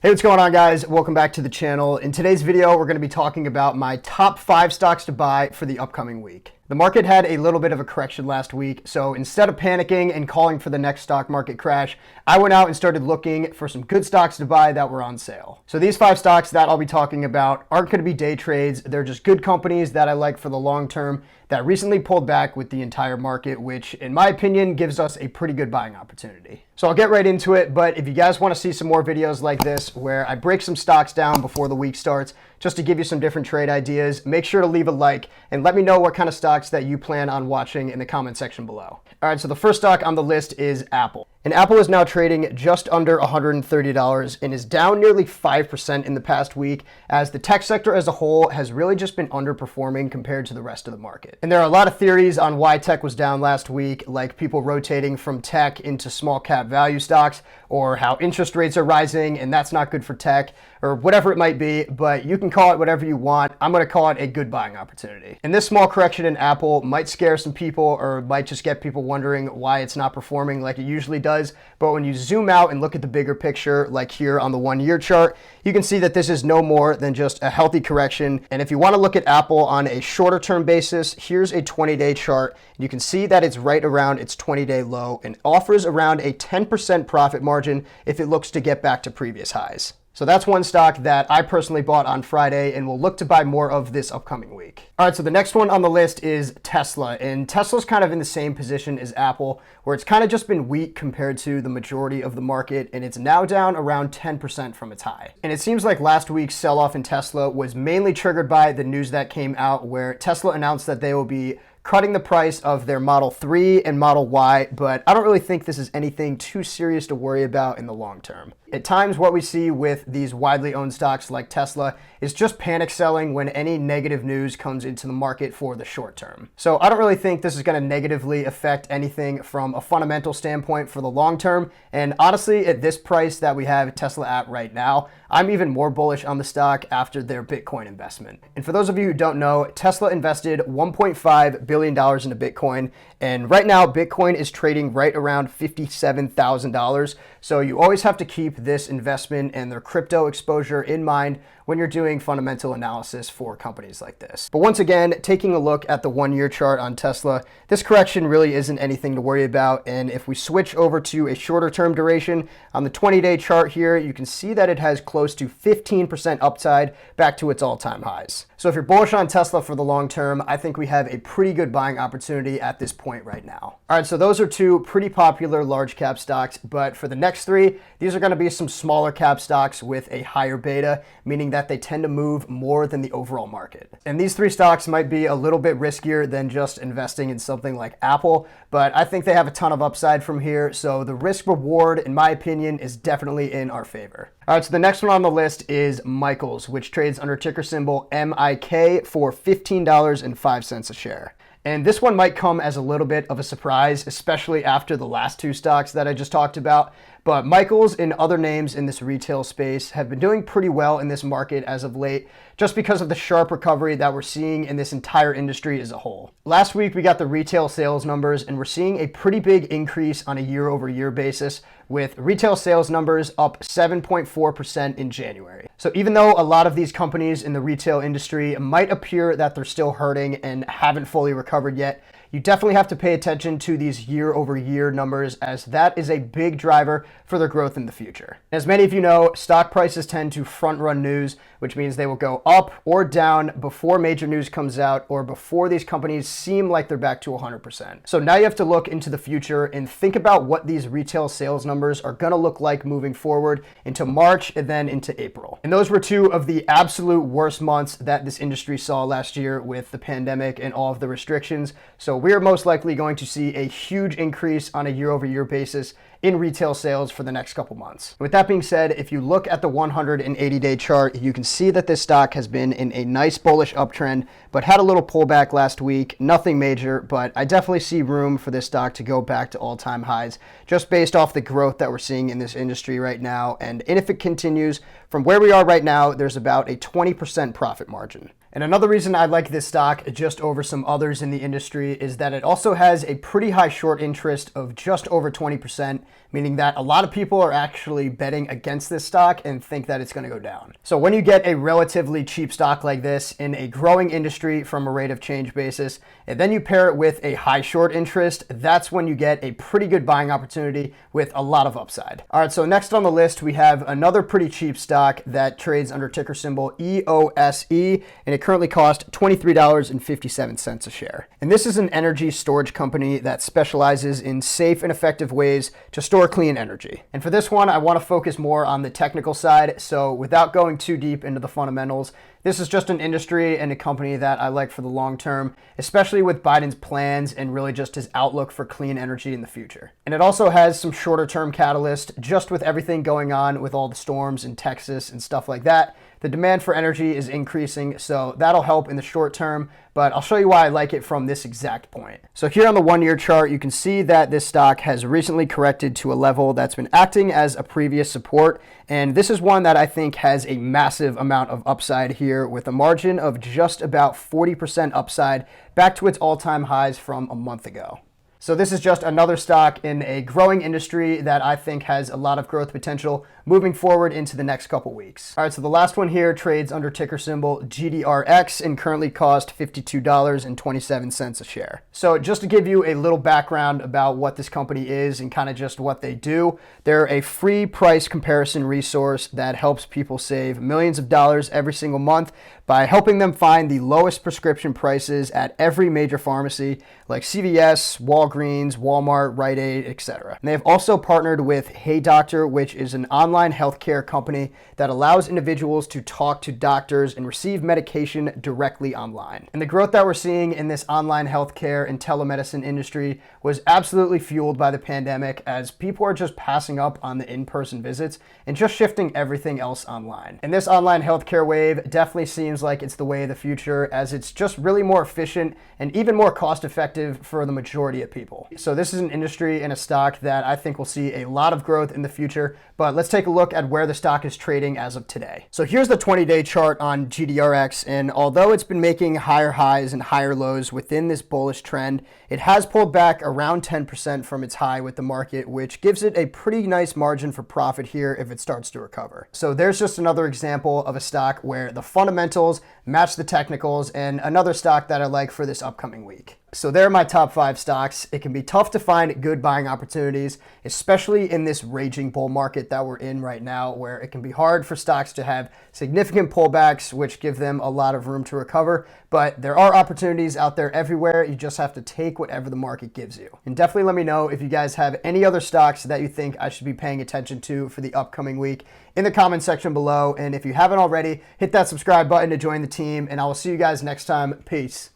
Hey, what's going on, guys? Welcome back to the channel. In today's video, we're going to be talking about my top 5 stocks to buy for the upcoming week. The market had a little bit of a correction last week, so instead of panicking and calling for the next stock market crash, I went out and started looking for some good stocks to buy that were on sale. So these 5 stocks that I'll be talking about aren't going to be day trades. They're just good companies that I like for the long term that recently pulled back with the entire market, which in my opinion gives us a pretty good buying opportunity. So I'll get right into it, but if you guys want to see some more videos like this where I break some stocks down before the week starts, just to give you some different trade ideas, make sure to leave a like and let me know what kind of stocks that you plan on watching in the comment section below. All right, so the first stock on the list is Apple. And Apple is now trading just under $130 and is down nearly 5% in the past week, as the tech sector as a whole has really just been underperforming compared to the rest of the market. And there are a lot of theories on why tech was down last week, like people rotating from tech into small cap value stocks, or how interest rates are rising and that's not good for tech, or whatever it might be, but you can call it whatever you want. I'm going to call it a good buying opportunity. And this small correction in Apple might scare some people, or might just get people wondering why it's not performing like it usually does. But when you zoom out and look at the bigger picture, like here on the 1-year chart, you can see that this is no more than just a healthy correction. And if you want to look at Apple on a shorter term basis, here's a 20-day chart. You can see that it's right around its 20-day low and offers around a 10% profit margin if it looks to get back to previous highs. So that's one stock that I personally bought on Friday and will look to buy more of this upcoming week. All right, so the next one on the list is Tesla. And Tesla's kind of in the same position as Apple, where it's kind of just been weak compared to the majority of the market, and it's now down around 10% from its high. And it seems like last week's sell-off in Tesla was mainly triggered by the news that came out where Tesla announced that they will be cutting the price of their Model 3 and Model Y, but I don't really think this is anything too serious to worry about in the long term. At times, what we see with these widely owned stocks like Tesla is just panic selling when any negative news comes into the market for the short term. So I don't really think this is going to negatively affect anything from a fundamental standpoint for the long term. And honestly, at this price that we have Tesla at right now, I'm even more bullish on the stock after their Bitcoin investment. And for those of you who don't know, Tesla invested $1.5 billion into Bitcoin. And right now, Bitcoin is trading right around $57,000. So you always have to keep this investment and their crypto exposure in mind when you're doing fundamental analysis for companies like this. But once again, taking a look at the 1-year chart on Tesla, this correction really isn't anything to worry about. And if we switch over to a shorter term duration, on the 20-day chart here, you can see that it has close to 15% upside back to its all-time highs. So if you're bullish on Tesla for the long term, I think we have a pretty good buying opportunity at this point right now. All right, so those are 2 pretty popular large cap stocks, but for the next 3, these are going to be some smaller cap stocks with a higher beta, meaning that they tend to move more than the overall market. And these 3 stocks might be a little bit riskier than just investing in something like Apple, but I think they have a ton of upside from here, so the risk reward, in my opinion, is definitely in our favor. All right, so the next one on the list is Michaels, which trades under ticker symbol MIK for $15.05 a share. And this one might come as a little bit of a surprise, especially after the last 2 stocks that I just talked about. But Michaels and other names in this retail space have been doing pretty well in this market as of late, just because of the sharp recovery that we're seeing in this entire industry as a whole. Last week, we got the retail sales numbers, and we're seeing a pretty big increase on a year-over-year basis, with retail sales numbers up 7.4% in January. So even though a lot of these companies in the retail industry might appear that they're still hurting and haven't fully recovered yet, you definitely have to pay attention to these year-over-year numbers, as that is a big driver for their growth in the future. As many of you know, stock prices tend to front-run news, which means they will go up or down before major news comes out or before these companies seem like they're back to 100%. So now you have to look into the future and think about what these retail sales numbers are going to look like moving forward into March and then into April. And those were 2 of the absolute worst months that this industry saw last year with the pandemic and all of the restrictions. So we're most likely going to see a huge increase on a year-over-year basis in retail sales for the next couple months. With that being said, if you look at the 180-day chart, you can see that this stock has been in a nice bullish uptrend, but had a little pullback last week. Nothing major, but I definitely see room for this stock to go back to all-time highs, just based off the growth that we're seeing in this industry right now. And if it continues from where we are right now, there's about a 20% profit margin. And another reason I like this stock just over some others in the industry is that it also has a pretty high short interest of just over 20%, meaning that a lot of people are actually betting against this stock and think that it's going to go down. So when you get a relatively cheap stock like this in a growing industry from a rate of change basis, and then you pair it with a high short interest, that's when you get a pretty good buying opportunity with a lot of upside. All right, so next on the list, we have another pretty cheap stock that trades under ticker symbol EOSE, and it currently costs $23.57 a share. And this is an energy storage company that specializes in safe and effective ways to store clean energy. And for this one, I want to focus more on the technical side. So without going too deep into the fundamentals, this is just an industry and a company that I like for the long term, especially with Biden's plans and really just his outlook for clean energy in the future. And it also has some shorter term catalyst, just with everything going on with all the storms in Texas and stuff like that. The demand for energy is increasing, so that'll help in the short term, but I'll show you why I like it from this exact point. So here on the 1 year chart, you can see that this stock has recently corrected to a level that's been acting as a previous support, and this is one that I think has a massive amount of upside here with a margin of just about 40% upside back to its all-time highs from a month ago. So this is just another stock in a growing industry that I think has a lot of growth potential moving forward into the next couple weeks. All right, so the last one here trades under ticker symbol GDRX and currently costs $52.27 a share. So just to give you a little background about what this company is and kind of just what they do, they're a free price comparison resource that helps people save millions of dollars every single month by helping them find the lowest prescription prices at every major pharmacy like CVS, Walgreens, Walmart, Rite Aid, etc. And they've also partnered with Hey Doctor, which is an online healthcare company that allows individuals to talk to doctors and receive medication directly online. And the growth that we're seeing in this online healthcare and telemedicine industry was absolutely fueled by the pandemic, as people are just passing up on the in-person visits and just shifting everything else online. And this online healthcare wave definitely seems like it's the way of the future, as it's just really more efficient and even more cost effective for the majority of people. So this is an industry and a stock that I think will see a lot of growth in the future, but let's take a look at where the stock is trading as of today. So here's the 20-day chart on GDRX, and although it's been making higher highs and higher lows within this bullish trend, it has pulled back around 10% from its high with the market, which gives it a pretty nice margin for profit here if it starts to recover. So there's just another example of a stock where the fundamentals match the technicals, and another stock that I like for this upcoming week. So there are my top 5 stocks. It can be tough to find good buying opportunities, especially in this raging bull market that we're in right now, where it can be hard for stocks to have significant pullbacks, which give them a lot of room to recover. But there are opportunities out there everywhere. You just have to take whatever the market gives you. And definitely let me know if you guys have any other stocks that you think I should be paying attention to for the upcoming week in the comment section below. And if you haven't already, hit that subscribe button to join the team, and I will see you guys next time. Peace.